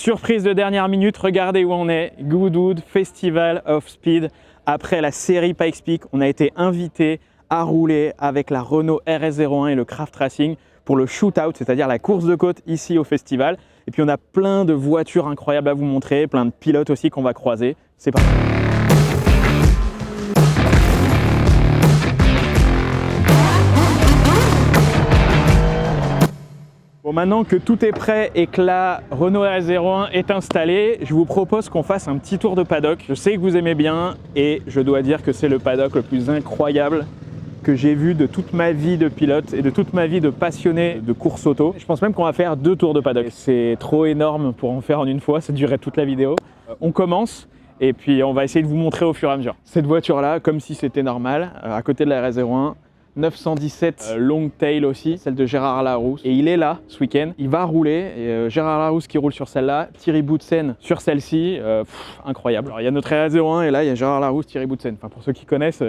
Surprise de dernière minute, regardez où on est. Goodwood Festival of Speed. Après la série Pikes Peak, on a été invité à rouler avec la Renault RS01 et le Craft Racing pour le shootout, c'est-à-dire la course de côte ici au festival. Et puis on a plein de voitures incroyables à vous montrer, plein de pilotes aussi qu'on va croiser. C'est parti. Bon, maintenant que tout est prêt et que la Renault RS01 est installée, je vous propose qu'on fasse un petit tour de paddock. Je sais que vous aimez bien et je dois dire que c'est le paddock le plus incroyable que j'ai vu de toute ma vie de pilote et de toute ma vie de passionné de course auto. Je pense même qu'on va faire 2 tours de paddock. C'est trop énorme pour en faire en une fois, ça durerait toute la vidéo. On commence et puis on va essayer de vous montrer au fur et à mesure. Cette voiture-là, comme si c'était normal, à côté de la RS01, 917 long tail aussi, celle de Gérard Larousse. Et il est là ce week-end, il va rouler. Et Gérard Larousse qui roule sur celle-là, Thierry Boutsen sur celle-ci, incroyable. Alors il y a notre RS01 et là il y a Gérard Larousse, Thierry Boutsen. Enfin, pour ceux qui connaissent,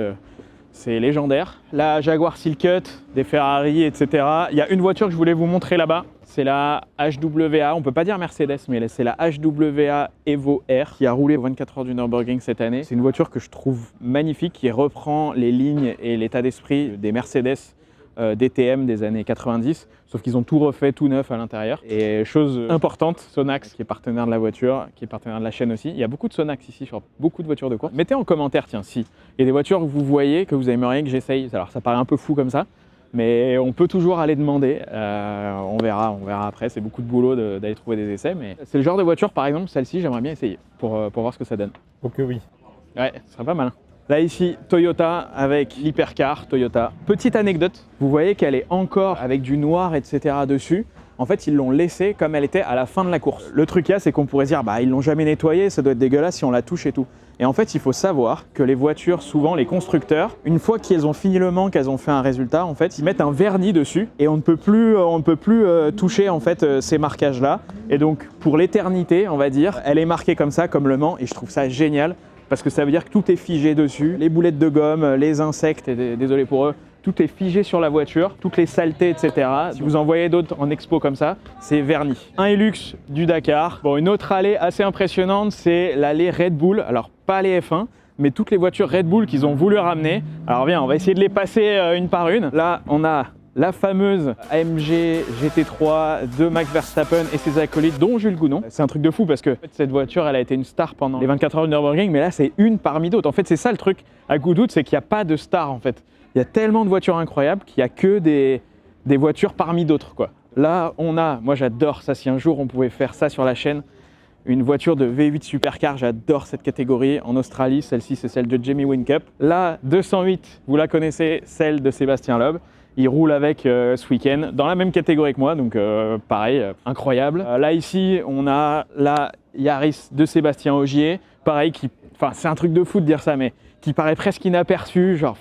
c'est légendaire. La Jaguar Silhouette, des Ferrari, etc. Il y a une voiture que je voulais vous montrer là-bas. C'est la HWA, on peut pas dire Mercedes, mais c'est la HWA Evo R qui a roulé aux 24 heures du Nürburgring cette année. C'est une voiture que je trouve magnifique, qui reprend les lignes et l'état d'esprit des Mercedes DTM des années 90, sauf qu'ils ont tout refait, tout neuf à l'intérieur. Et chose importante, Sonax qui est partenaire de la voiture, qui est partenaire de la chaîne aussi. Il y a beaucoup de Sonax ici sur beaucoup de voitures de course. Mettez en commentaire, tiens, si il y a des voitures que vous voyez, que vous aimeriez que j'essaye. Alors ça paraît un peu fou comme ça, mais on peut toujours aller demander, on verra après, c'est beaucoup de boulot d'aller trouver des essais, mais c'est le genre de voiture, par exemple, celle-ci, j'aimerais bien essayer pour voir ce que ça donne. Ok, oui. Ouais, ce serait pas mal. Là ici, Toyota avec l'hypercar Toyota. Petite anecdote, vous voyez qu'elle est encore avec du noir, etc. dessus. En fait, ils l'ont laissée comme elle était à la fin de la course. Le truc c'est qu'on pourrait dire, bah ils l'ont jamais nettoyée, ça doit être dégueulasse si on la touche et tout. Et en fait, il faut savoir que les voitures, souvent les constructeurs, une fois qu'elles ont fini le manche, qu'elles ont fait un résultat, en fait, ils mettent un vernis dessus et on ne peut plus toucher en fait ces marquages-là. Et donc, pour l'éternité, on va dire, elle est marquée comme ça, comme le Mans, et je trouve ça génial parce que ça veut dire que tout est figé dessus. Les boulettes de gomme, les insectes, et désolé pour eux, tout est figé sur la voiture, toutes les saletés, etc. Si vous en voyez d'autres en expo comme ça, c'est verni. Un Hilux du Dakar. Bon, une autre allée assez impressionnante, c'est l'allée Red Bull. Alors, pas les F1, mais toutes les voitures Red Bull qu'ils ont voulu ramener. Alors viens, on va essayer de les passer une par une. Là, on a la fameuse AMG GT3 de Max Verstappen et ses acolytes, dont Jules Gounon. C'est un truc de fou parce que en fait, cette voiture, elle a été une star pendant les 24 heures du Nürburgring, mais là, c'est une parmi d'autres. En fait, c'est ça le truc à Goodwood, c'est qu'il n'y a pas de star en fait. Il y a tellement de voitures incroyables qu'il n'y a que des voitures parmi d'autres, quoi. Là, on a, moi j'adore ça, si un jour on pouvait faire ça sur la chaîne, une voiture de V8 Supercar, j'adore cette catégorie. En Australie, celle-ci, c'est celle de Jamie Whincup. La 208, vous la connaissez, celle de Sébastien Loeb. Il roule avec ce week-end dans la même catégorie que moi, donc pareil, incroyable. Là ici, on a la Yaris de Sébastien Ogier, pareil, c'est un truc de fou de dire ça, mais qui paraît presque inaperçu, genre,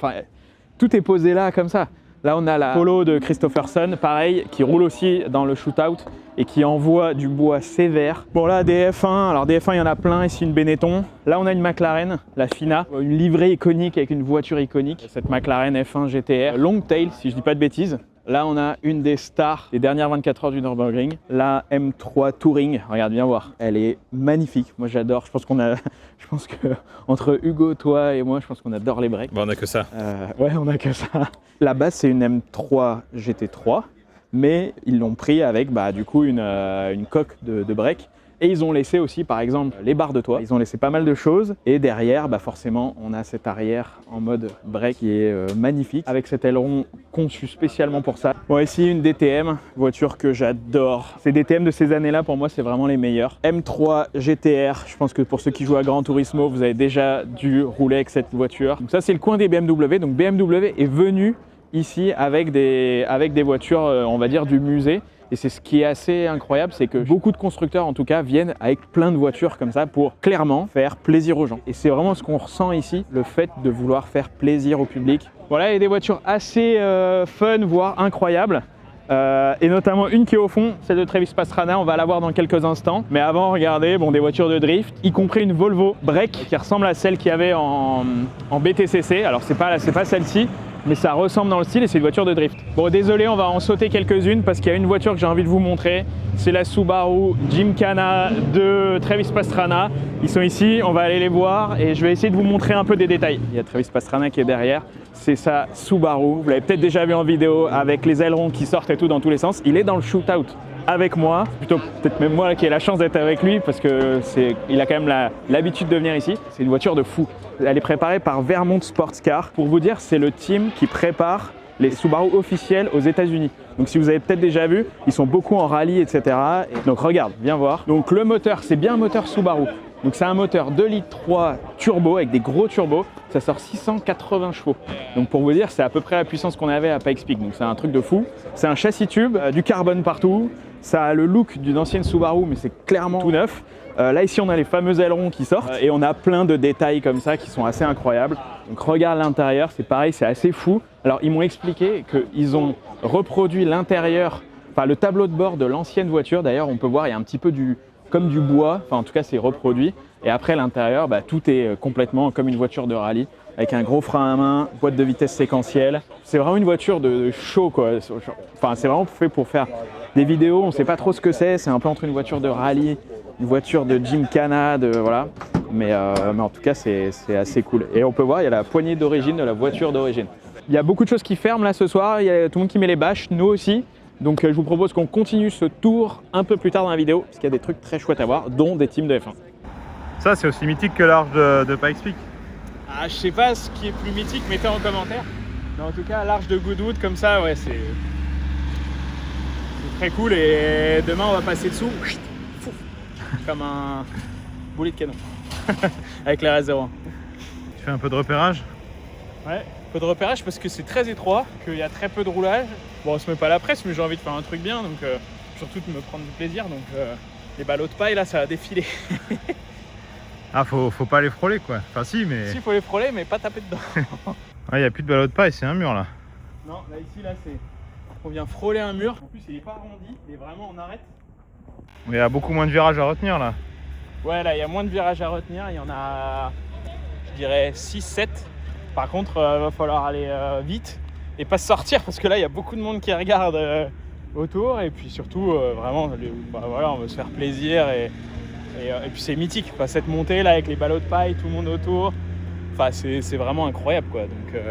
tout est posé là comme ça. Là, on a la Polo de Christopherson, pareil, qui roule aussi dans le shootout et qui envoie du bois sévère. Bon, là, des F1, alors des F1, il y en a plein, ici une Benetton. Là, on a une McLaren, la Fina, une livrée iconique avec une voiture iconique. Cette McLaren F1 GTR, long tail, si je dis pas de bêtises. Là, on a une des stars des dernières 24 heures du Nürburgring, la M3 Touring. Regarde, viens voir. Elle est magnifique. Moi, j'adore. Je pense que entre Hugo, toi et moi, je pense qu'on adore les breaks. Bon, on a que ça. Ouais, on a que ça. La base, c'est une M3 GT3, mais ils l'ont pris avec, du coup, une coque de break. Et ils ont laissé aussi, par exemple, les barres de toit. Ils ont laissé pas mal de choses. Et derrière, forcément, on a cet arrière en mode break qui est magnifique, avec cet aileron conçu spécialement pour ça. Bon, ici, une DTM, voiture que j'adore. Ces DTM de ces années-là, pour moi, c'est vraiment les meilleurs. M3 GTR, je pense que pour ceux qui jouent à Gran Turismo, vous avez déjà dû rouler avec cette voiture. Donc ça, c'est le coin des BMW. Donc BMW est venu ici avec des voitures, on va dire, du musée. Et c'est ce qui est assez incroyable, c'est que beaucoup de constructeurs en tout cas viennent avec plein de voitures comme ça pour clairement faire plaisir aux gens. Et c'est vraiment ce qu'on ressent ici, le fait de vouloir faire plaisir au public. Voilà, il y a des voitures assez fun, voire incroyables. Et notamment une qui est au fond, celle de Travis Pastrana, on va la voir dans quelques instants. Mais avant, regardez, des voitures de drift, y compris une Volvo Break qui ressemble à celle qu'il y avait en BTCC. Alors c'est pas celle-ci, mais ça ressemble dans le style et c'est une voiture de drift. Bon, désolé, on va en sauter quelques-unes parce qu'il y a une voiture que j'ai envie de vous montrer. C'est la Subaru Gymkhana de Travis Pastrana. Ils sont ici, on va aller les voir et je vais essayer de vous montrer un peu des détails. Il y a Travis Pastrana qui est derrière. C'est sa Subaru. Vous l'avez peut-être déjà vu en vidéo avec les ailerons qui sortent et tout dans tous les sens. Il est dans le shootout avec moi, plutôt peut-être même moi qui ai la chance d'être avec lui parce qu'il a quand même l'habitude de venir ici. C'est une voiture de fou. Elle est préparée par Vermont Sports Car. Pour vous dire, c'est le team qui prépare les Subaru officiels aux États-Unis. Donc si vous avez peut-être déjà vu, ils sont beaucoup en rallye, etc. Et donc regarde, viens voir. Donc le moteur, c'est bien un moteur Subaru. Donc c'est un moteur 2,3 litres turbo avec des gros turbos. Ça sort 680 chevaux. Donc pour vous dire, c'est à peu près la puissance qu'on avait à Pikes Peak. Donc c'est un truc de fou. C'est un châssis tube, du carbone partout. Ça a le look d'une ancienne Subaru, mais c'est clairement tout neuf. Là ici on a les fameux ailerons qui sortent et on a plein de détails comme ça qui sont assez incroyables. Donc regarde l'intérieur, c'est pareil, c'est assez fou. Alors ils m'ont expliqué qu'ils ont reproduit l'intérieur, enfin le tableau de bord de l'ancienne voiture. D'ailleurs on peut voir il y a un petit peu comme du bois, enfin en tout cas c'est reproduit. Et après l'intérieur, tout est complètement comme une voiture de rallye avec un gros frein à main, boîte de vitesse séquentielle. C'est vraiment une voiture de show quoi. Enfin c'est vraiment fait pour faire des vidéos, on ne sait pas trop ce que c'est un peu entre une voiture de rallye, une voiture de Gymkhana, voilà. Mais en tout cas, c'est assez cool. Et on peut voir, il y a la poignée d'origine de la voiture d'origine. Il y a beaucoup de choses qui ferment là ce soir, il y a tout le monde qui met les bâches, nous aussi. Donc je vous propose qu'on continue ce tour un peu plus tard dans la vidéo, parce qu'il y a des trucs très chouettes à voir, dont des teams de F1. Ça, c'est aussi mythique que l'arche de Pikes Peak. Ah, je sais pas ce qui est plus mythique, mettez en commentaire. Mais en tout cas, l'arche de Goodwood comme ça, ouais, c'est très cool. Et demain, on va passer dessous, comme un boulet de canon, avec la RS01. Tu fais un peu de repérage? Ouais, un peu de repérage parce que c'est très étroit, qu'il y a très peu de roulage. Bon, on se met pas la presse, mais j'ai envie de faire un truc bien, donc surtout de me prendre du plaisir. Donc les ballots de paille, là, ça va défiler. Ah, faut pas les frôler, quoi. Enfin, si, mais... Si, faut les frôler, mais pas taper dedans. Ouais, il n'y a plus de ballots de paille, c'est un mur, là. Non, là, ici, là, c'est... On vient frôler un mur. En plus, il est pas arrondi, il est vraiment en arête. Il y a beaucoup moins de virages à retenir, là. Ouais, là, il y a moins de virages à retenir. Il y en a, je dirais, 6-7. Par contre, va falloir aller vite et pas se sortir parce que là, il y a beaucoup de monde qui regarde autour. Et puis surtout, vraiment, voilà, on veut se faire plaisir. Et puis c'est mythique. Enfin, cette montée là avec les ballots de paille, tout le monde autour. Enfin, c'est vraiment incroyable, quoi. Donc,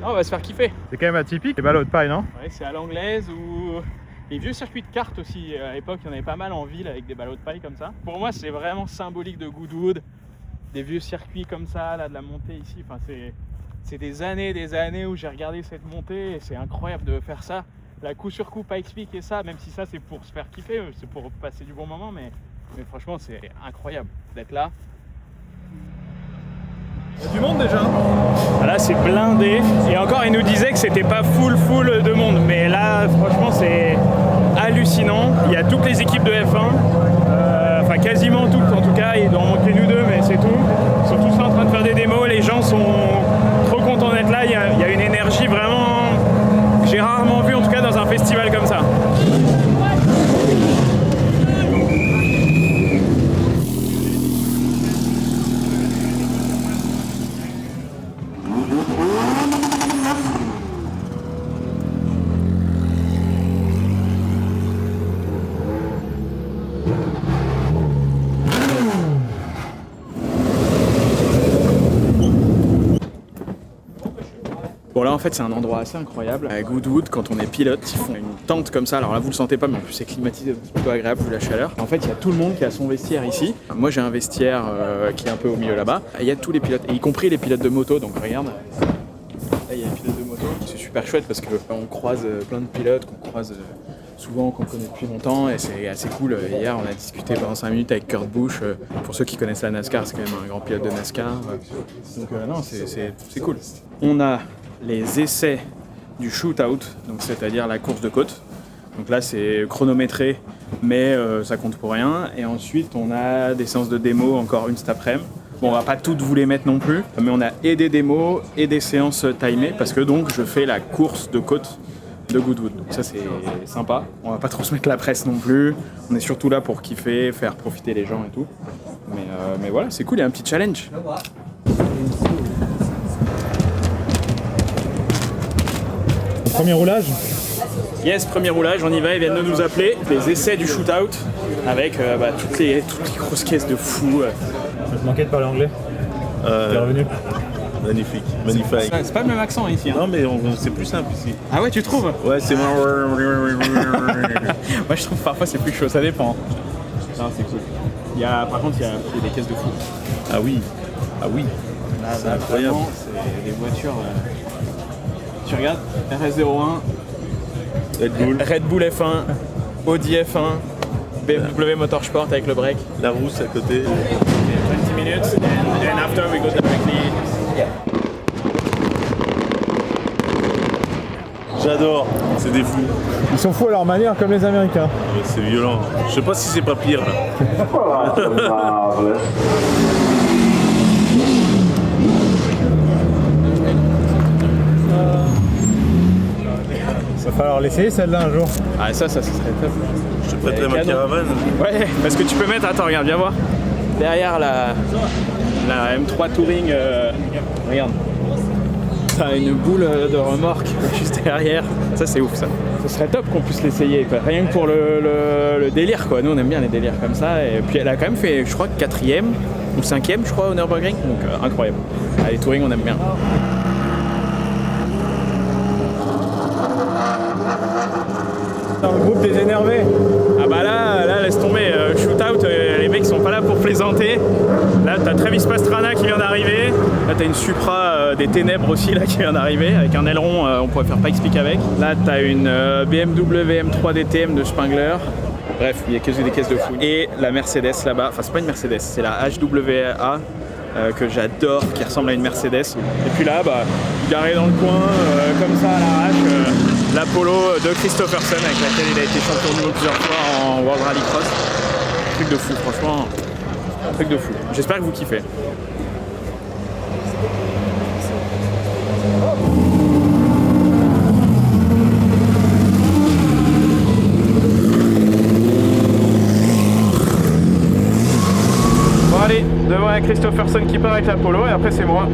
on va se faire kiffer. C'est quand même atypique, les ballots de paille, non? Ouais, c'est à l'anglaise ou... Les vieux circuits de cartes aussi, à l'époque, il y en avait pas mal en ville avec des ballots de paille comme ça. Pour moi, c'est vraiment symbolique de Goodwood, des vieux circuits comme ça, là, de la montée ici. Enfin, c'est des années où j'ai regardé cette montée et c'est incroyable de faire ça. La coup sur coup, Pikes Peak et ça, même si ça, c'est pour se faire kiffer, c'est pour passer du bon moment, mais franchement, c'est incroyable d'être là. Il y a du monde déjà. Là c'est blindé et encore il nous disait que c'était pas full de monde, mais là franchement c'est hallucinant. Il y a toutes les équipes de F1, enfin quasiment toutes en tout cas, il doit en manquer nous deux mais c'est tout. Ils sont tous là en train de faire des démos, les gens sont trop contents d'être là, il y a une énergie vraiment que j'ai rarement vue en tout cas dans un festival comme ça. Bon là en fait c'est un endroit assez incroyable. À Goodwood, quand on est pilote, ils font une tente comme ça. Alors là vous le sentez pas mais en plus c'est climatisé, c'est plutôt agréable vu la chaleur. En fait il y a tout le monde qui a son vestiaire ici. Moi j'ai un vestiaire qui est un peu au milieu là-bas. Il y a tous les pilotes, et y compris les pilotes de moto, donc regarde. Là il y a les pilotes de moto, c'est super chouette parce qu'on croise plein de pilotes qu'on croise souvent, qu'on connaît depuis longtemps et c'est assez cool. Hier on a discuté pendant 5 minutes avec Kurt Busch. Pour ceux qui connaissent la NASCAR, c'est quand même un grand pilote de NASCAR. Donc non c'est cool. On a les essais du shootout, donc c'est-à-dire la course de côte. Donc là c'est chronométré mais ça compte pour rien. Et ensuite on a des séances de démo, encore une cet après-midi. Bon on va pas toutes vous les mettre non plus, mais on a et des démos et des séances timées parce que donc je fais la course de côte de Goodwood. Donc ça c'est sympa, on va pas trop se mettre la presse non plus. On est surtout là pour kiffer, faire profiter les gens et tout. Mais voilà, c'est cool, il y a un petit challenge. Premier roulage. Yes, premier roulage, on y va, ils viennent de nous appeler. Les essais du shootout avec toutes les grosses caisses de fou. Ça te manquait de parler anglais. T'es revenu. Magnifique, magnifique. C'est pas le même accent ici. Hein. Non mais c'est plus simple ici. Ah ouais, tu trouves? Ouais, c'est moins... Moi je trouve parfois c'est plus chaud, ça dépend. Non, c'est cool. Par contre, il y a des caisses de fou. Ah oui, ah oui. Là, c'est incroyable. vraiment, c'est des voitures... Tu regardes, RS01, Red Bull F1, Audi F1, BMW Motorsport avec le break. La rousse à côté. 20 minutes and after we go directly. J'adore, c'est des fous. Ils sont fous à leur manière comme les Américains. Ouais, c'est violent. Je sais pas si c'est pas pire là. Va falloir l'essayer celle-là un jour. Ah ça serait top. Je te prêterai ma caravane. Ouais, parce que tu peux mettre, attends regarde, viens voir. Derrière la M3 Touring, regarde. T'as une boule de remorque juste derrière. Ça c'est ouf ça. Ce serait top qu'on puisse l'essayer, quoi. Rien que pour le délire quoi. Nous on aime bien les délires comme ça. Et puis elle a quand même fait, je crois, 4e ou 5e je crois au Nürburgring. Donc incroyable. Ah, les Touring on aime bien. Dans le groupe des énervés. Ah bah là laisse tomber, shootout, les mecs sont pas là pour plaisanter. Là t'as Travis Pastrana qui vient d'arriver. Là t'as une Supra des ténèbres aussi là qui vient d'arriver avec un aileron, on pourrait faire Pikes Peak avec. Là t'as une BMW M3 DTM de Spangler. Bref, il y a que des caisses de fou. Et la Mercedes là-bas, enfin c'est pas une Mercedes, c'est la HWA que j'adore, qui ressemble à une Mercedes. Et puis là, garé dans le coin, comme ça à l'arrache, la Polo de Christopherson avec laquelle il a été champion du monde plusieurs fois en World Rally Cross. Truc de fou, franchement, truc de fou. J'espère que vous kiffez. Bon allez, devant un Christopherson qui part avec la Polo et après c'est moi.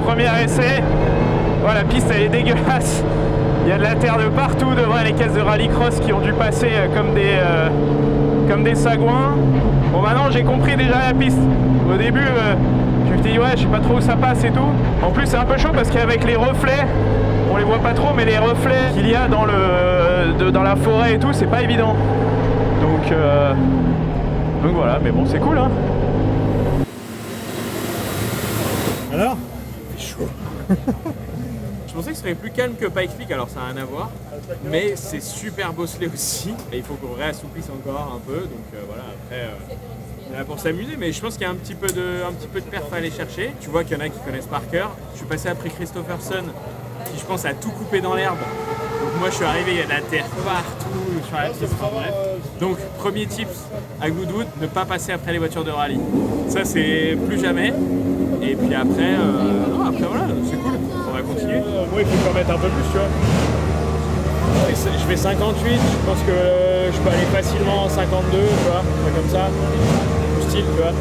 Premier essai, voilà, la piste elle est dégueulasse, il y a de la terre de partout devant les caisses de rallycross qui ont dû passer comme des sagouins. Bon maintenant j'ai compris déjà la piste, au début je me suis dit ouais je sais pas trop où ça passe et tout. En plus c'est un peu chaud parce qu'avec les reflets, on les voit pas trop mais les reflets qu'il y a dans la forêt et tout c'est pas évident. Donc voilà, mais bon c'est cool hein. Alors ? Chaud. Je pensais que ce serait plus calme que Pikes Peak, alors ça n'a rien à voir, mais c'est super bosselé aussi et il faut qu'on réassouplisse encore un peu, donc voilà, après on est là pour s'amuser, mais je pense qu'il y a un petit peu de perf à aller chercher. Tu vois qu'il y en a qui connaissent par cœur. Je suis passé après Christopherson qui je pense a tout coupé dans l'herbe, donc moi je suis arrivé, il y a de la terre partout sur la piste, enfin, bref. Donc premier tips à Goodwood, ne pas passer après les voitures de rallye, ça c'est plus jamais. Et puis après, après voilà, c'est cool, on va continuer. Moi il faut en mettre un peu plus, tu vois. je fais 58, je pense que je peux aller facilement en 52, tu vois, comme ça, tout style, tu vois.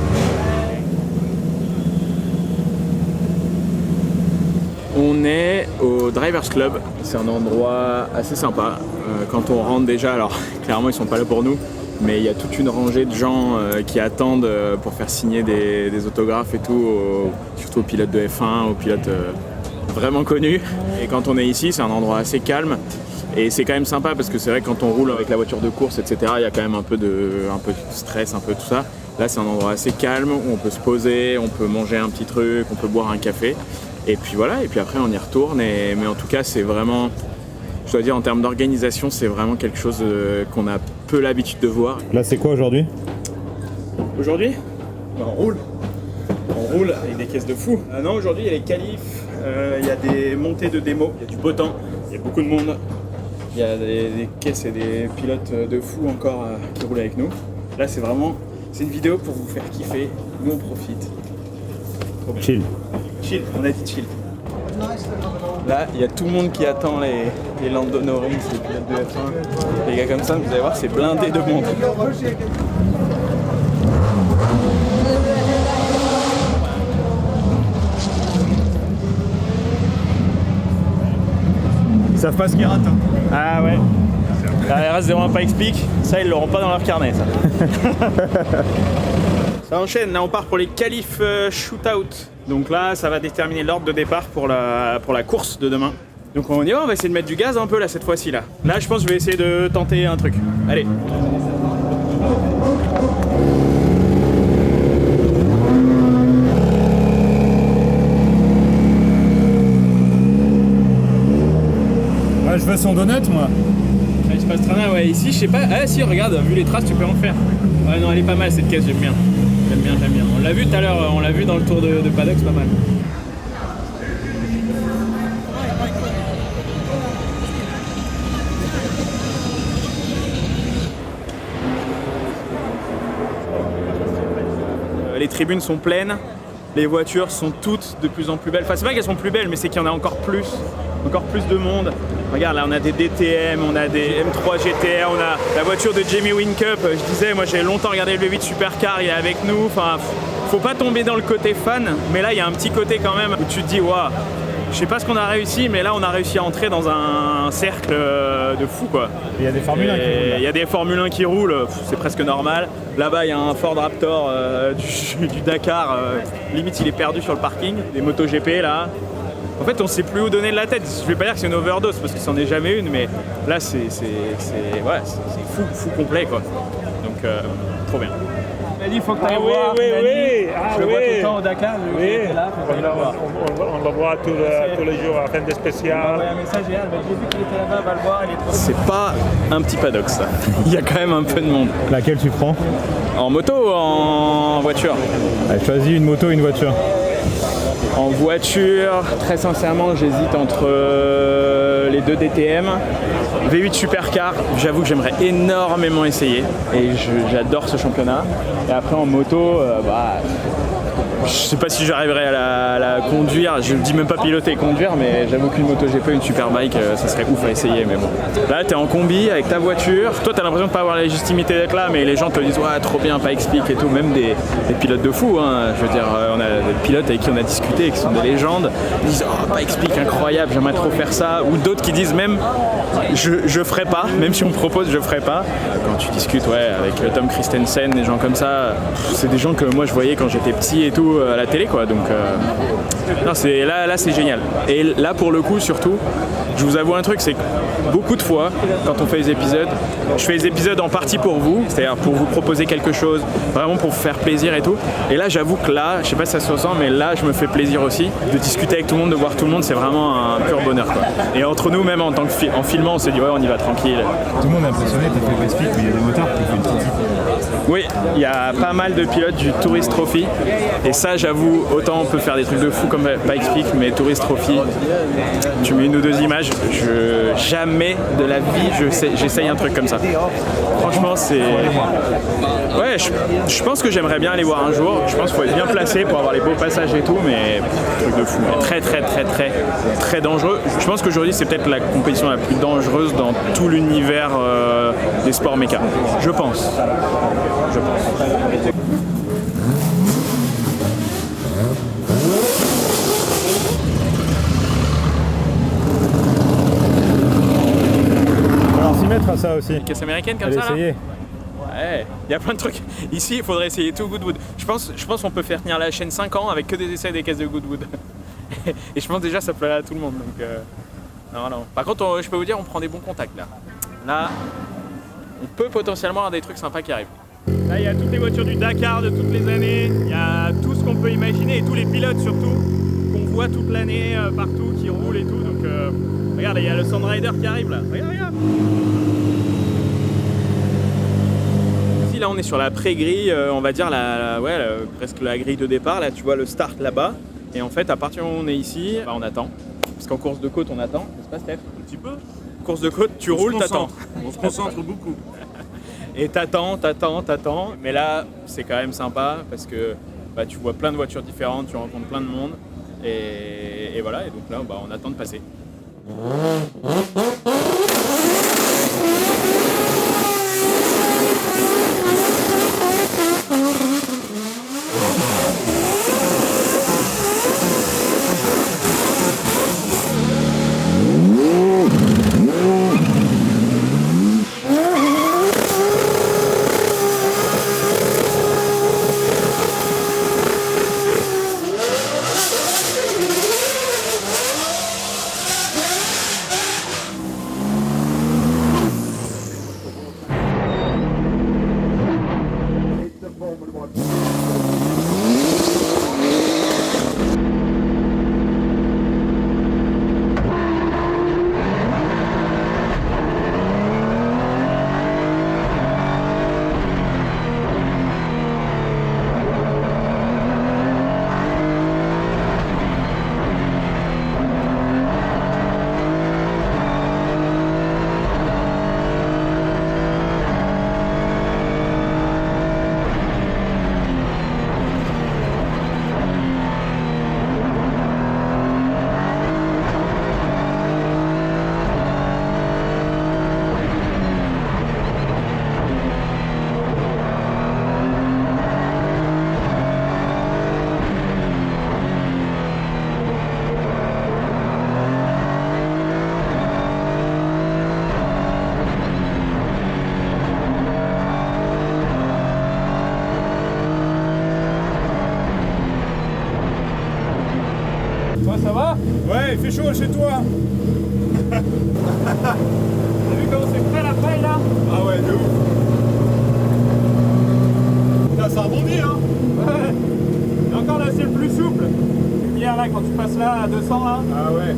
On est au Drivers Club, c'est un endroit assez sympa. Quand on rentre déjà, alors clairement ils sont pas là pour nous, mais il y a toute une rangée de gens qui attendent pour faire signer des autographes et tout, surtout aux pilotes de F1, aux pilotes vraiment connus. Et quand on est ici, c'est un endroit assez calme. Et c'est quand même sympa parce que c'est vrai que quand on roule avec la voiture de course, etc., il y a quand même un peu de stress, un peu tout ça. Là, c'est un endroit assez calme où on peut se poser, on peut manger un petit truc, on peut boire un café. Et puis voilà, et puis après on y retourne. Mais en tout cas, c'est vraiment, je dois dire, en termes d'organisation, c'est vraiment quelque chose qu'on a peu l'habitude de voir. Là, c'est quoi aujourd'hui? Aujourd'hui, on roule. On roule avec des caisses de fou. Non, aujourd'hui, il y a les qualifs, il y a des montées de démo, il y a du beau temps, il y a beaucoup de monde. Il y a des caisses et des pilotes de fou encore qui roulent avec nous. Là, c'est une vidéo pour vous faire kiffer. Nous, on profite. Chill. Chill, on a dit chill. Là, il y a tout le monde qui attend les Lando Norris, les pilotes de F1. Les gars comme ça, vous allez voir, c'est blindé de monde. Ils savent pas ce qu'ils ratent. Hein. Ah ouais. La RS01 pas explique, ça ils l'auront pas dans leur carnet ça. Ça enchaîne, là on part pour les qualifs shootout. Donc là ça va déterminer l'ordre de départ pour la course de demain. Donc on y va, on va essayer de mettre du gaz un peu là cette fois-ci là. Là je pense que je vais essayer de tenter un truc. Allez. Ouais, je veux son donut moi. Espace Trana, ouais, ici je sais pas. Ah si, regarde, vu les traces tu peux en faire. Ouais non, elle est pas mal cette caisse, j'aime bien. J'aime bien. On l'a vu tout à l'heure, on l'a vu dans le tour de paddock, c'est pas mal. Les tribunes sont pleines, les voitures sont toutes de plus en plus belles. Enfin c'est pas qu'elles sont plus belles, mais c'est qu'il y en a encore plus de monde. Regarde là, on a des DTM, on a des M3 GTR, on a la voiture de Jamie Whincup. Je disais, moi j'ai longtemps regardé le V8 Supercar, il est avec nous. Enfin, faut pas tomber dans le côté fan, mais là il y a un petit côté quand même où tu te dis, waouh, je sais pas ce qu'on a réussi, mais là on a réussi à entrer dans un cercle de fou quoi. Il y a des Formule 1 qui roulent. Il y a des Formule 1 qui roulent, c'est presque normal. Là-bas il y a un Ford Raptor du Dakar, limite il est perdu sur le parking. Des MotoGP là. En fait, on sait plus où donner de la tête. Je vais pas dire que c'est une overdose parce que c'en est jamais une, mais là, c'est fou complet quoi. Donc, trop bien. Il a dit, il faut que tu ailles voir. Oui. Je le vois tout le temps au Dakar. Là, on le voit tous les jours à fin de spécial. Un message hier, j'ai vu qu'il était là-bas, va le voir. C'est pas un petit paddock ça. Il y a quand même un peu de monde. Laquelle tu prends? En moto ou en voiture? Allez, choisis une moto, une voiture. En voiture, très sincèrement, j'hésite entre les deux DTM. V8 Supercar, j'avoue que j'aimerais énormément essayer et j'adore ce championnat. Et après en moto, je sais pas si j'arriverai à la conduire, je dis même pas piloter et conduire, mais j'avoue qu'une moto GP, une Superbike, ça serait ouf à essayer, mais bon. Là t'es en combi avec ta voiture, toi t'as l'impression de pas avoir la légitimité d'être là, mais les gens te disent ouais trop bien, pas explique et tout, même des pilotes de fou, hein. Je veux dire, on a des pilotes avec qui on a discuté, qui sont des légendes, ils disent oh pas explique, incroyable, j'aimerais trop faire ça, ou d'autres qui disent même je ferai pas, même si on me propose je ferai pas. Quand tu discutes avec Tom Christensen, des gens comme ça, c'est des gens que moi je voyais quand j'étais petit et tout à la télé quoi, donc non, là c'est génial. Et là pour le coup surtout, je vous avoue un truc, c'est que beaucoup de fois quand on fait les épisodes, je fais les épisodes en partie pour vous, c'est-à-dire pour vous proposer quelque chose, vraiment pour vous faire plaisir et tout. Et là j'avoue que là, je sais pas si ça se ressent, mais là je me fais plaisir aussi de discuter avec tout le monde, de voir tout le monde, c'est vraiment un pur bonheur quoi. Et entre nous même en tant que en filmant, on s'est dit ouais on y va tranquille. Tout le monde est impressionné, t'as fait le speak, mais il y a des motards qui font une petite. Oui, il y a pas mal de pilotes du Tourist Trophy. Et ça, j'avoue, autant on peut faire des trucs de fou comme Pikes Peak, mais Tourist Trophy, tu mets une ou deux images, jamais de la vie j'essaye un truc comme ça. Franchement, c'est... Ouais, je pense que j'aimerais bien aller voir un jour. Je pense qu'il faut être bien placé pour avoir les beaux passages et tout, mais truc de fou. Très dangereux. Je pense qu'aujourd'hui, c'est peut-être la compétition la plus dangereuse dans tout l'univers des sports méca. Je pense. Alors s'y mettre à ça aussi. Caisse américaine comme Allez, ça là. essayer. Ouais, il y a plein de trucs. Ici, il faudrait essayer tout Goodwood. Je pense qu'on peut faire tenir la chaîne 5 ans avec que des essais des caisses de Goodwood. Et je pense déjà ça plaît à tout le monde. Donc, non. Par contre, je peux vous dire, on prend des bons contacts là. Là, on peut potentiellement avoir des trucs sympas qui arrivent. Là, il y a toutes les voitures du Dakar de toutes les années. Il y a tout ce qu'on peut imaginer et tous les pilotes surtout qu'on voit toute l'année partout qui roulent et tout. Donc, regarde, il y a le Sand Rider qui arrive là. Regarde. Ici, là, on est sur la pré-grille, on va dire presque la grille de départ. Là, tu vois le start là-bas. Et en fait, à partir du moment où on est ici, on attend. Parce qu'en course de côte, on attend, n'est-ce pas, Steph? Un petit peu. Course de côte, tu roules, t'attends. On se concentre beaucoup. Et t'attends. Mais là, c'est quand même sympa parce que tu vois plein de voitures différentes, tu rencontres plein de monde. Et voilà, et donc là, on attend de passer. Ça va? Ouais, il fait chaud chez toi. T'as vu comment c'est prêt la paille là? Ah ouais, de ouf. Putain, ça rebondit hein. Ouais. Et encore là c'est le plus souple. Hier là quand tu passes là à 200 là. Ah ouais.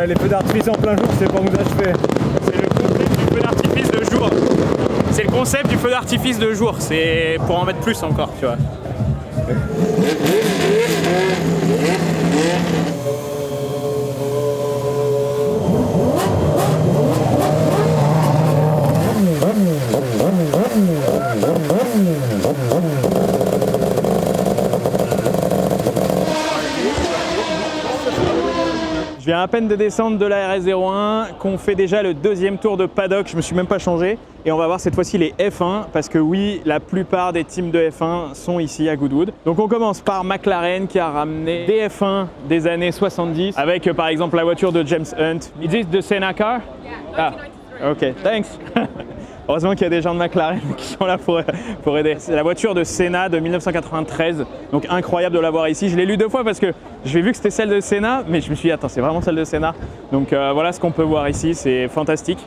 Les feux d'artifice en plein jour, c'est pour nous achever. C'est le concept du feu d'artifice de jour. C'est le concept du feu d'artifice de jour. C'est pour en mettre plus encore, tu vois. Je viens à peine de descendre de la RS01, qu'on fait déjà le deuxième tour de paddock, je me suis même pas changé. Et on va voir cette fois-ci les F1, parce que oui, la plupart des teams de F1 sont ici à Goodwood. Donc on commence par McLaren qui a ramené des F1 des années 70, avec par exemple la voiture de James Hunt. Is this the Senna car? Ah, ok, thanks. Heureusement qu'il y a des gens de McLaren qui sont là pour aider. C'est la voiture de Senna de 1993, donc incroyable de l'avoir ici. Je l'ai lu 2 fois parce que j'ai vu que c'était celle de Senna, mais je me suis dit, attends, c'est vraiment celle de Senna. Donc voilà ce qu'on peut voir ici, c'est fantastique.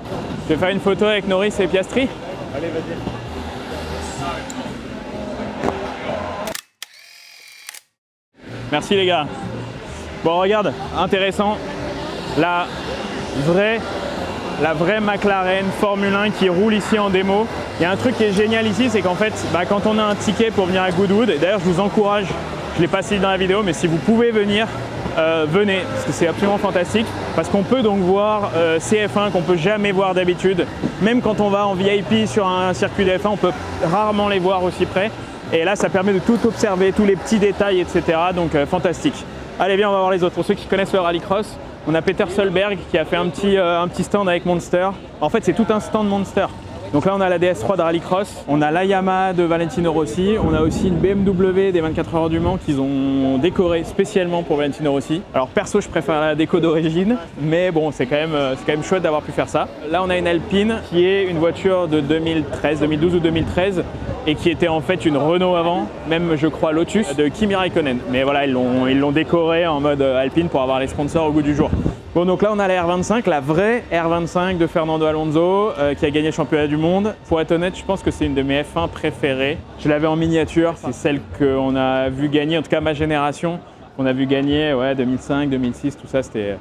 Je vais faire une photo avec Norris et Piastri. Allez, vas-y. Merci les gars. Bon, regarde, intéressant. La vraie McLaren Formule 1 qui roule ici en démo. Il y a un truc qui est génial ici, c'est qu'en fait, quand on a un ticket pour venir à Goodwood, et d'ailleurs je vous encourage, je ne l'ai pas cité dans la vidéo, mais si vous pouvez venir, venez, parce que c'est absolument fantastique, parce qu'on peut donc voir CF1 qu'on ne peut jamais voir d'habitude. Même quand on va en VIP sur un circuit de F1, on peut rarement les voir aussi près. Et là, ça permet de tout observer, tous les petits détails, etc. Donc fantastique. Allez, viens, on va voir les autres. Pour ceux qui connaissent le rallycross, on a Peter Solberg qui a fait un petit stand avec Monster. En fait, c'est tout un stand Monster. Donc là, on a la DS3 de rallycross, on a la Yamaha de Valentino Rossi, on a aussi une BMW des 24 heures du Mans qu'ils ont décorée spécialement pour Valentino Rossi. Alors perso, je préfère la déco d'origine, mais bon, c'est quand même chouette d'avoir pu faire ça. Là, on a une Alpine qui est une voiture de 2012 ou 2013 et qui était en fait une Renault avant, même je crois Lotus, de Kimi Raikkonen. Mais voilà, ils l'ont décorée en mode Alpine pour avoir les sponsors au goût du jour. Bon, donc là on a la R25, la vraie R25 de Fernando Alonso qui a gagné le championnat du monde. Pour être honnête, je pense que c'est une de mes F1 préférées. Je l'avais en miniature, c'est celle qu'on a vu gagner, en tout cas ma génération, qu'on a vu gagner, ouais, 2005, 2006, tout ça, c'était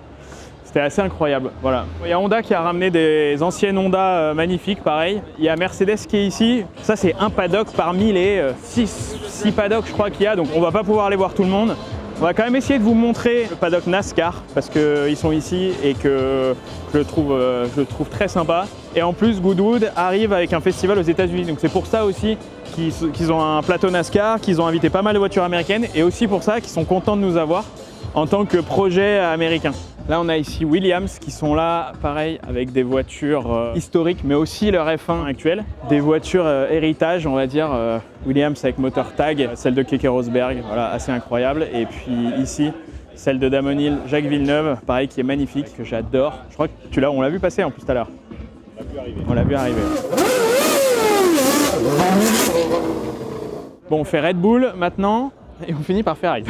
assez incroyable. Voilà. Il y a Honda qui a ramené des anciennes Honda magnifiques, pareil. Il y a Mercedes qui est ici. Ça, c'est un paddock parmi les 6 paddocks, je crois, qu'il y a. Donc, on va pas pouvoir aller voir tout le monde. On va quand même essayer de vous montrer le paddock NASCAR parce qu'ils sont ici et que je le trouve très sympa. Et en plus, Goodwood arrive avec un festival aux États-Unis. Donc, c'est pour ça aussi qu'ils ont un plateau NASCAR, qu'ils ont invité pas mal de voitures américaines et aussi pour ça qu'ils sont contents de nous avoir en tant que projet américain. Là, on a ici Williams qui sont là, pareil, avec des voitures historiques, mais aussi leur F1 actuel. Des voitures héritage, on va dire. Williams avec moteur tag, celle de Keke Rosberg, voilà, assez incroyable. Et puis ici, celle de Damon Hill, Jacques Villeneuve, pareil, qui est magnifique, que j'adore. Je crois que on l'a vu passer en plus tout à l'heure. On l'a vu arriver. Bon, on fait Red Bull maintenant, et on finit par Ferrari.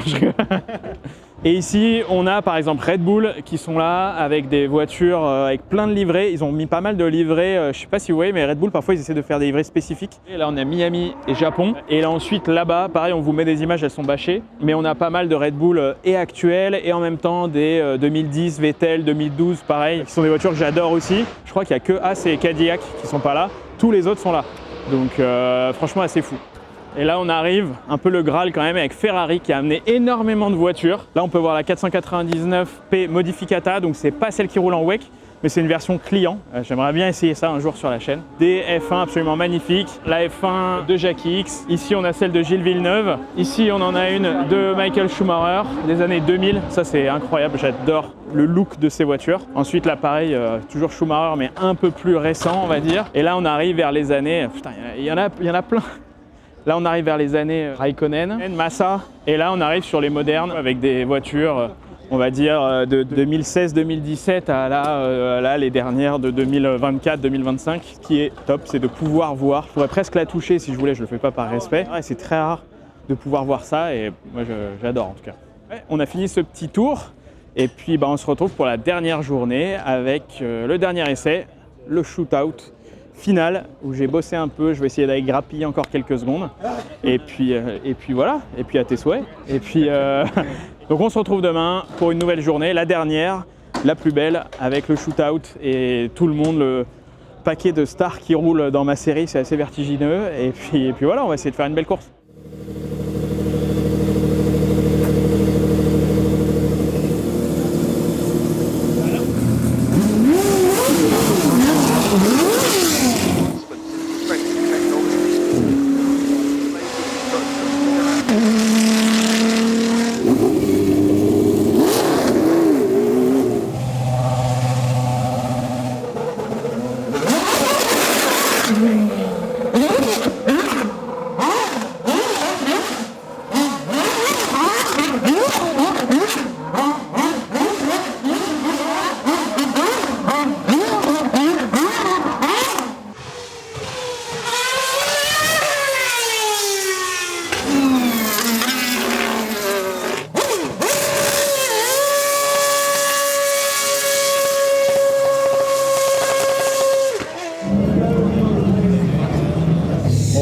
Et ici, on a par exemple Red Bull qui sont là avec des voitures avec plein de livrets. Ils ont mis pas mal de livrets, je ne sais pas si vous voyez, mais Red Bull parfois ils essaient de faire des livrets spécifiques. Et là on a Miami et Japon. Et là ensuite là-bas, pareil, on vous met des images, elles sont bâchées. Mais on a pas mal de Red Bull et actuels et en même temps des 2010, Vettel, 2012, pareil, qui sont des voitures que j'adore aussi. Je crois qu'il n'y a que Haas et Cadillac qui sont pas là. Tous les autres sont là. Donc franchement assez fou. Et là, on arrive un peu le Graal quand même avec Ferrari qui a amené énormément de voitures. Là, on peut voir la 499P Modificata, donc c'est pas celle qui roule en WEC, mais c'est une version client. J'aimerais bien essayer ça un jour sur la chaîne. Des F1 absolument magnifiques. La F1 de Jackie X. Ici, on a celle de Gilles Villeneuve. Ici, on en a une de Michael Schumacher des années 2000. Ça, c'est incroyable. J'adore le look de ces voitures. Ensuite, là, pareil, toujours Schumacher, mais un peu plus récent, on va dire. Et là, on arrive vers les années... Putain, il y en a plein. Là, on arrive vers les années Raikkonen, Massa, et là, on arrive sur les modernes avec des voitures, on va dire, de 2016-2017 à là, les dernières de 2024-2025. Ce qui est top, c'est de pouvoir voir. Je pourrais presque la toucher si je voulais, je le fais pas par respect. Ouais, c'est très rare de pouvoir voir ça, et moi, j'adore en tout cas. Ouais, on a fini ce petit tour, et puis on se retrouve pour la dernière journée avec le dernier essai, le shootout finale où j'ai bossé un peu, je vais essayer d'aller grappiller encore quelques secondes et puis voilà, et puis à tes souhaits et puis donc on se retrouve demain pour une nouvelle journée, la dernière, la plus belle avec le shootout et tout le monde, le paquet de stars qui roulent dans ma série, c'est assez vertigineux et puis voilà, on va essayer de faire une belle course.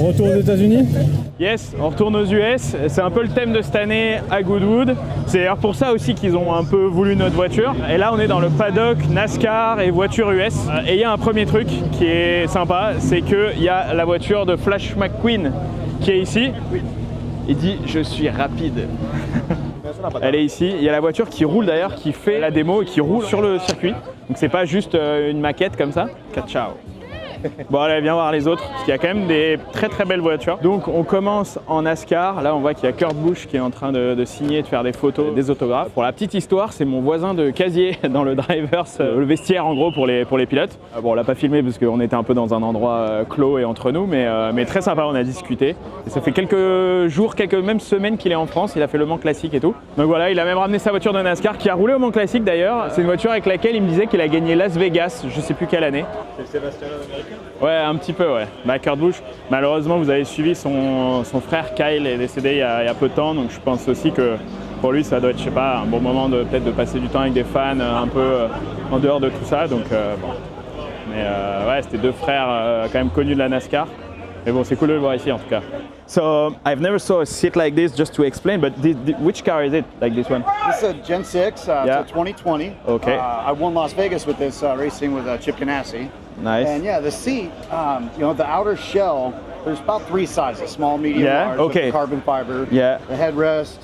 Retour aux États-Unis. Yes, on retourne aux US. C'est un peu le thème de cette année à Goodwood. C'est d'ailleurs pour ça aussi qu'ils ont un peu voulu notre voiture. Et là, on est dans le paddock NASCAR et voiture US. Et il y a un premier truc qui est sympa, c'est qu'il y a la voiture de Flash McQueen qui est ici. Il dit « Je suis rapide ». Elle est ici. Il y a la voiture qui roule d'ailleurs, qui fait la démo et qui roule sur le circuit. Donc c'est pas juste une maquette comme ça. Ciao. Bon allez, viens voir les autres, parce qu'il y a quand même des très très belles voitures. Donc on commence en NASCAR. Là on voit qu'il y a Kurt Busch qui est en train de signer, de faire des photos, des autographes. Pour la petite histoire, c'est mon voisin de casier dans le drivers, le vestiaire en gros pour les pilotes. Bon, on l'a pas filmé parce qu'on était un peu dans un endroit clos et entre nous, mais très sympa, on a discuté. Et ça fait quelques jours, même semaines qu'il est en France, il a fait le Mans Classique et tout. Donc voilà, il a même ramené sa voiture de NASCAR qui a roulé au Mans Classique d'ailleurs. C'est une voiture avec laquelle il me disait qu'il a gagné Las Vegas, je sais plus quelle année. C'est Sébastien l'Américain? Ouais, un petit peu, ouais. Bah, Kurt Busch, malheureusement, vous avez suivi son frère Kyle est décédé il y a peu de temps, donc je pense aussi que pour lui, ça doit être, je sais pas, un bon moment de peut-être de passer du temps avec des fans un peu en dehors de tout ça, donc bon. Mais ouais, c'était deux frères quand même connus de la NASCAR. Mais bon, c'est cool de le voir ici en tout cas. So, I've never saw a seat like this, just to explain, but which car is it, like this one? This is a Gen 6, Yeah. it's a 2020. Okay. I won Las Vegas with this racing with Chip Ganassi. Nice. And yeah, the seat, you know, the outer shell, there's about 3 sizes, small, medium, Yeah, large, okay. with the carbon fiber. Yeah. The headrest,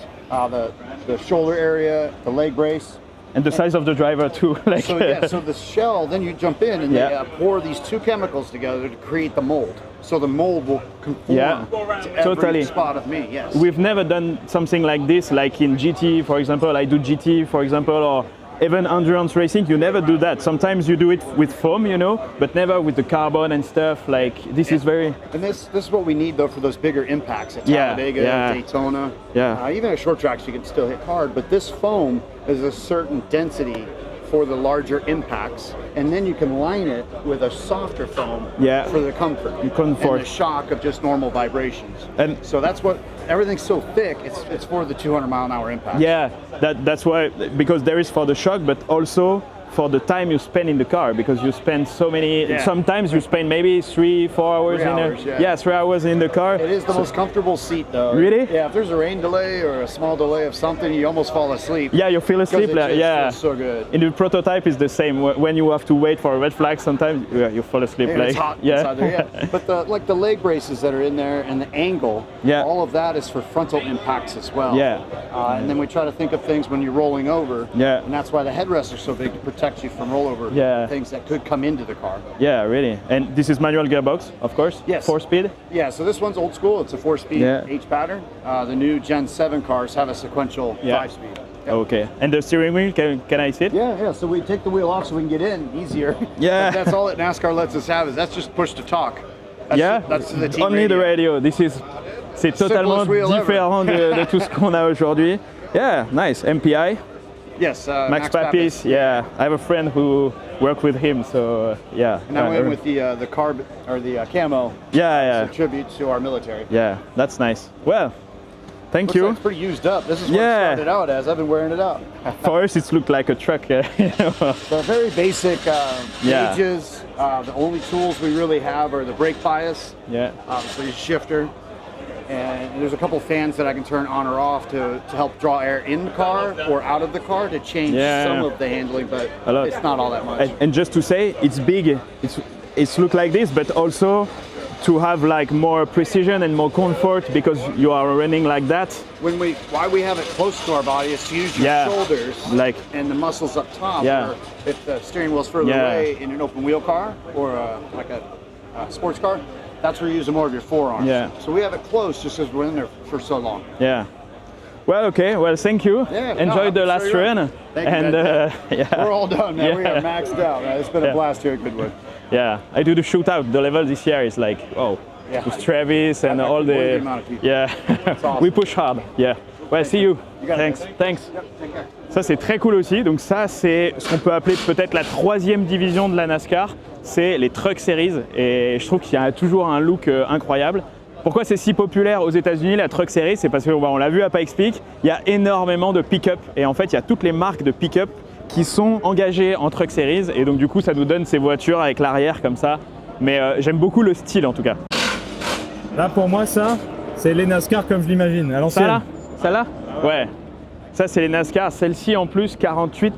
the shoulder area, the leg brace. And the size of the driver too, like. So yeah, so the shell, then you jump in and Yeah. they pour these 2 chemicals together to create the mold. So the mold will conform Yeah, to every totally. spot of me, yes. We've never done something like this, like in GT, for example. I do GT, for example, or even endurance racing. You never do that. Sometimes you do it with foam, you know, but never with the carbon and stuff. Like this is very. And this is what we need though for those bigger impacts at Yeah, Talladega, yeah. Daytona. Yeah. Even at short tracks you can still hit hard, but this foam is a certain density for the larger impacts, and then you can line it with a softer foam Yeah. for the comfort Comfort. and the shock of just normal vibrations. And- so that's what everything's so thick. It's for the 200-mile-an-hour impact. Yeah, that's why, because there is for the shock, but also for the time you spend in the car, because you spend so many. Yeah. Sometimes you spend maybe 3-4 hours 3 in hours, a, yeah. 3 hours in the car. It is the most comfortable seat though. Really? Yeah, if there's a rain delay or a small delay of something, you almost fall asleep. Yeah, you feel asleep. Because it Like, just yeah. feels so good. In the prototype is the same. When you have to wait for a red flag, sometimes you fall asleep. And like it's hot yeah. inside there, yeah. But the leg braces that are in there and the angle, Yeah. all of that is for frontal impacts as well. Yeah. And then we try to think of things when you're rolling over. Yeah. And that's why the headrests are so big to protect you from rollover. Yeah. Things that could come into the car. Yeah, really. And this is manual gearbox, of course. Yes. 4-speed. Yeah, so this one's old school. It's a 4-speed Yeah. H pattern. The new Gen 7 cars have a sequential Yeah. 5-speed. Yep. Okay. And the steering wheel, can I sit? Yeah, so we take the wheel off so we can get in easier. Yeah. But that's all that NASCAR lets us have is that's just push to talk. That's Yeah. That's the team Only the radio. C'est totalement wheel ever. différent de tout ce qu'on a aujourd'hui. Yeah, nice. MPI. Yes, Max Papis. Yeah, I have a friend who worked with him, so yeah. And I went with the carb or the camo. Yeah, It's a tribute to our military. yeah. That's nice. Well, thank Looks you. like it's pretty used up. This is what Yeah. it started out as. I've been wearing it out. For us, it's looked like a truck. You know. The very basic Yeah. gauges. The only tools we really have are the brake bias, Yeah. obviously a shifter, and there's a couple fans that I can turn on or off to help draw air in the car or out of the car to change Yeah. some of the handling, but A lot. it's not all that much. And just to say, it's big. It's look like this, but also to have like more precision and more comfort because you are running like that. Why we have it close to our body is to use your Yeah. shoulders Like- and the muscles up top. Yeah. Or if the steering wheel's further Yeah. away in an open wheel car or like a sports car, that's where you're using more of your forearms. Yeah. So we have it close just because we're in there for so long. Yeah. Well, okay. Well, thank you. Yeah, Enjoy no, the I'm last sure you're- run. Thank you, And man. yeah. We're all done, man. We Yeah. are maxed out, man. It's been Yeah. a blast here at Goodwood. Yeah, I do the shootout. The level this year is like, oh, Yeah. with Travis and I all can believe the the. amount of people. Yeah, awesome. we push hard. Yeah. Well, see you. You got it. Thanks. Ça, c'est très cool aussi. Donc ça, c'est ce qu'on peut appeler peut-être la 3e division de la NASCAR. C'est les Truck Series. Et je trouve qu'il y a toujours un look incroyable. Pourquoi c'est si populaire aux États-Unis la Truck Series? C'est parce qu'on l'a vu à Pikes Peak, il y a énormément de pick-up. Et en fait, il y a toutes les marques de pick-up qui sont engagées en Truck Series. Et donc, du coup, ça nous donne ces voitures avec l'arrière comme ça. Mais j'aime beaucoup le style en tout cas. Là, pour moi, ça, C'est les NASCAR comme je l'imagine, à l'ancienne. Celle-là Ouais. Ça, c'est les NASCAR. Celle-ci, en plus, 48.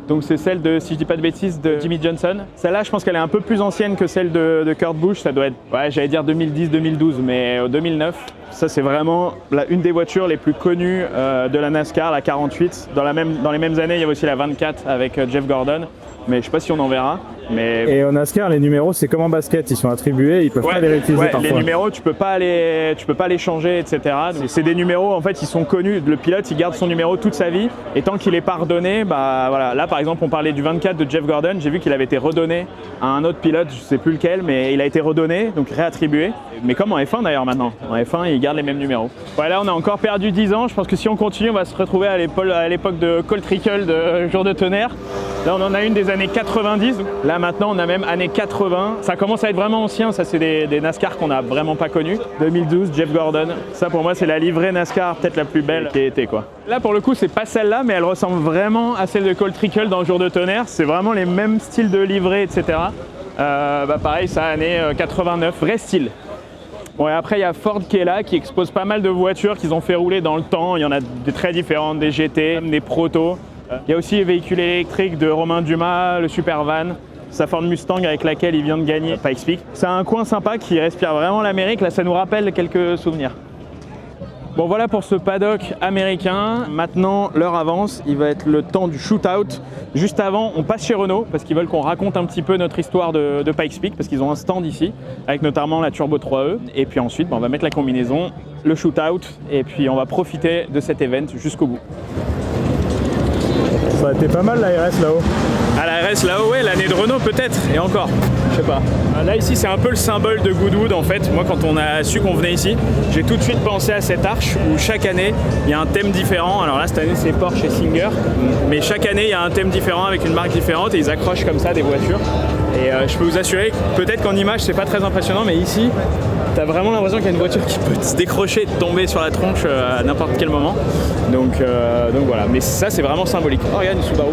Donc, c'est celle de, si je dis pas de bêtises, de Jimmy Johnson. Celle-là, je pense qu'elle est un peu plus ancienne que celle de Kurt Busch. Ça doit être, ouais, j'allais dire 2010-2012, mais 2009. Ça, c'est vraiment une des voitures les plus connues de la NASCAR, la 48. Dans les mêmes années, il y avait aussi la 24 avec Jeff Gordon. Mais je sais pas si on en verra. Mais... Et au NASCAR, les numéros, c'est comme en basket, ils sont attribués, ils peuvent pas les réutiliser parfois. Les numéros, tu peux pas les changer, etc. C'est des numéros, en fait, ils sont connus. Le pilote, il garde son numéro toute sa vie, et tant qu'il est pas redonné, bah voilà. Là, par exemple, on parlait du 24 de Jeff Gordon. J'ai vu qu'il avait été redonné à un autre pilote, je sais plus lequel, mais il a été redonné, donc réattribué. Mais comme en F1 d'ailleurs maintenant. En F1, ils gardent les mêmes numéros. Ouais, là, on a encore perdu 10 ans. Je pense que si on continue, on va se retrouver à l'époque de Colt Trickle de Jour de Tonnerre. Là, on en a une des années 90. Là, maintenant, on a même années 80. Ça commence à être vraiment ancien. Ça, c'est des NASCAR qu'on n'a vraiment pas connus. 2012, Jeff Gordon. Ça, pour moi, c'est la livrée NASCAR peut-être la plus belle qui ait été, quoi. Là, pour le coup, c'est pas celle-là, mais elle ressemble vraiment à celle de Colt Trickle dans Jour de Tonnerre. C'est vraiment les mêmes styles de livrée, etc. Pareil, ça, année 89. Vrai style. Bon, et après, il y a Ford qui est là, qui expose pas mal de voitures qu'ils ont fait rouler dans le temps. Il y en a des très différentes, des GT, des protos. Il y a aussi les véhicules électriques de Romain Dumas, le Supervan, sa Ford Mustang avec laquelle il vient de gagner Pikes Peak. C'est un coin sympa qui respire vraiment l'Amérique. Là, ça nous rappelle quelques souvenirs. Bon, voilà pour ce paddock américain. Maintenant, l'heure avance. Il va être le temps du shootout. Juste avant, on passe chez Renault parce qu'ils veulent qu'on raconte un petit peu notre histoire de Pikes Peak parce qu'ils ont un stand ici avec notamment la Turbo 3E. Et puis ensuite, on va mettre la combinaison, le shootout et puis on va profiter de cet event jusqu'au bout. Ça a été pas mal la RS là-haut. À la RS là-haut, ouais, l'année de Renault peut-être, et encore, je sais pas. Là ici c'est un peu le symbole de Goodwood en fait. Moi quand on a su qu'on venait ici, j'ai tout de suite pensé à cette arche où chaque année il y a un thème différent. Alors là cette année c'est Porsche et Singer, mais chaque année il y a un thème différent avec une marque différente et ils accrochent comme ça des voitures. Et je peux vous assurer que peut-être qu'en image c'est pas très impressionnant, mais ici t'as vraiment l'impression qu'il y a une voiture qui peut se décrocher et tomber sur la tronche à n'importe quel moment. Donc voilà, mais ça c'est vraiment symbolique. Oh regarde une Subaru.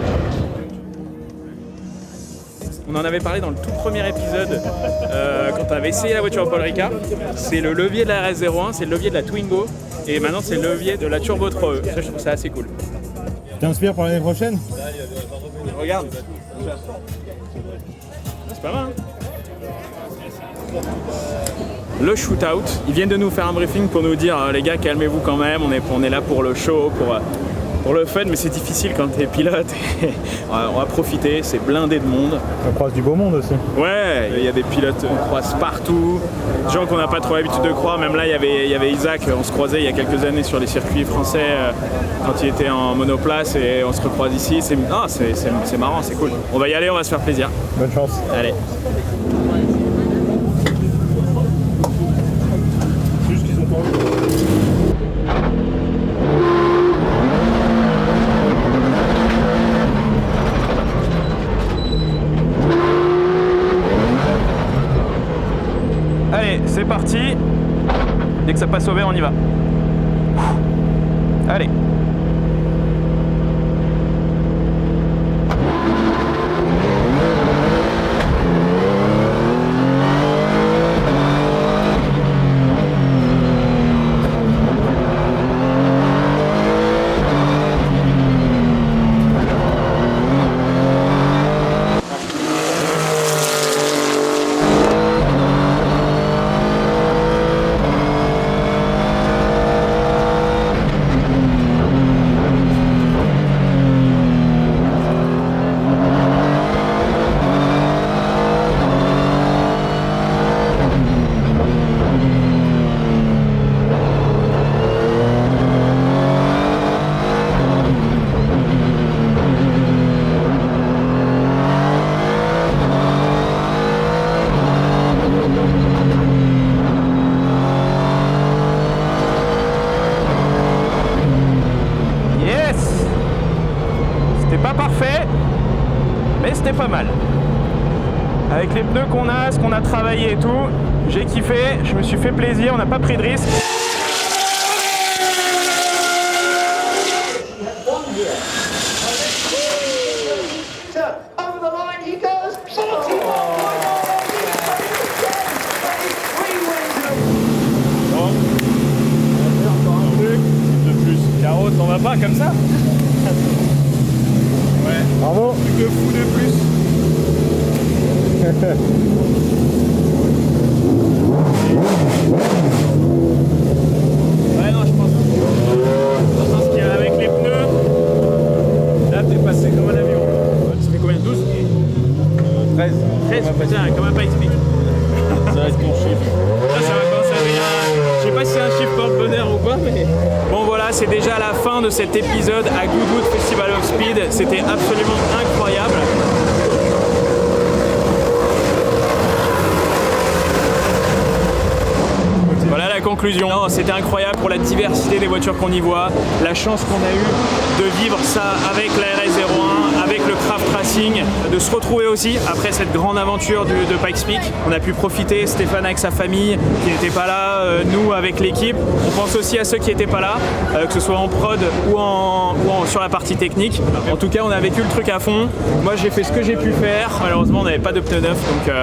On en avait parlé dans le tout premier épisode quand on avait essayé la voiture au Paul Ricard. C'est le levier de la RS01, c'est le levier de la Twingo et maintenant c'est le levier de la Turbo 3E. Ça je trouve ça assez cool. Tu t'inspires pour l'année prochaine? Regarde. C'est pas mal, hein? Le shootout, ils viennent de nous faire un briefing pour nous dire les gars calmez-vous quand même, on est là pour le show, pour le fun, mais c'est difficile quand t'es pilote. On va profiter, c'est blindé de monde. On croise du beau monde aussi. Ouais, il y a des pilotes qu'on croise partout, des gens qu'on n'a pas trop l'habitude de croire. Même là, il y avait Isaac, on se croisait il y a quelques années sur les circuits français quand il était en monoplace et on se recroise ici. C'est marrant, c'est cool. On va y aller, on va se faire plaisir. Bonne chance. Allez. Allez, c'est parti. Dès que ça passe au vert, on y va. Allez. C'était pas mal. Avec les pneus qu'on a, ce qu'on a travaillé et tout, j'ai kiffé, je me suis fait plaisir, on n'a pas pris de risque. t'en vas pas comme ça. Ouais. Bravo. Truc de fou de plus. Ouais, non, je pense qu'avec les pneus, là t'es passé comme un avion. Tu fais combien? 12 13. 13, putain, comme un pas explique. Ça reste ton chiffre. Ça va commencer à devenir je sais pas si c'est un chiffre porte-bonheur ou quoi, mais... Bon voilà, c'est déjà la fin de cet épisode à Goodwood Festival of Speed. C'était absolument incroyable. Voilà la conclusion. Non, c'était incroyable pour la diversité des voitures qu'on y voit, la chance qu'on a eue de vivre ça avec la RS01, avec le Craft Racing, de se retrouver aussi après cette grande aventure de Pikes Peak. On a pu profiter, Stéphane avec sa famille qui n'était pas là, nous avec l'équipe. On pense aussi à ceux qui n'étaient pas là, que ce soit en prod ou sur la partie technique. En tout cas, on a vécu le truc à fond. Moi, j'ai fait ce que j'ai pu faire. Malheureusement, on n'avait pas de pneus neufs, donc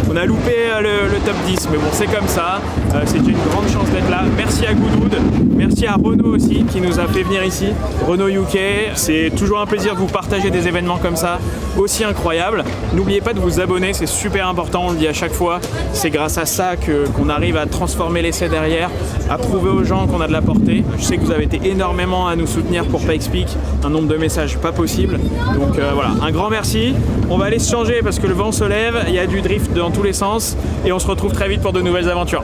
on a loupé le top 10. Mais bon, c'est comme ça. C'est une grande chance d'être là. Merci à Goodwood, merci à Renault aussi qui nous a fait venir ici. Renault UK, c'est toujours un plaisir de vous partager des événements comme ça, aussi incroyables. N'oubliez pas de vous abonner, c'est super important, on le dit à chaque fois. C'est grâce à ça qu'on arrive à transformer l'essai derrière, à prouver aux gens qu'on a de la portée. Je sais que vous avez été énormément à nous soutenir pour Pikes Peak, un nombre de messages pas possible. Donc voilà, un grand merci. On va aller se changer parce que le vent se lève, il y a du drift dans tous les sens et on se retrouve très vite pour de nouvelles aventures.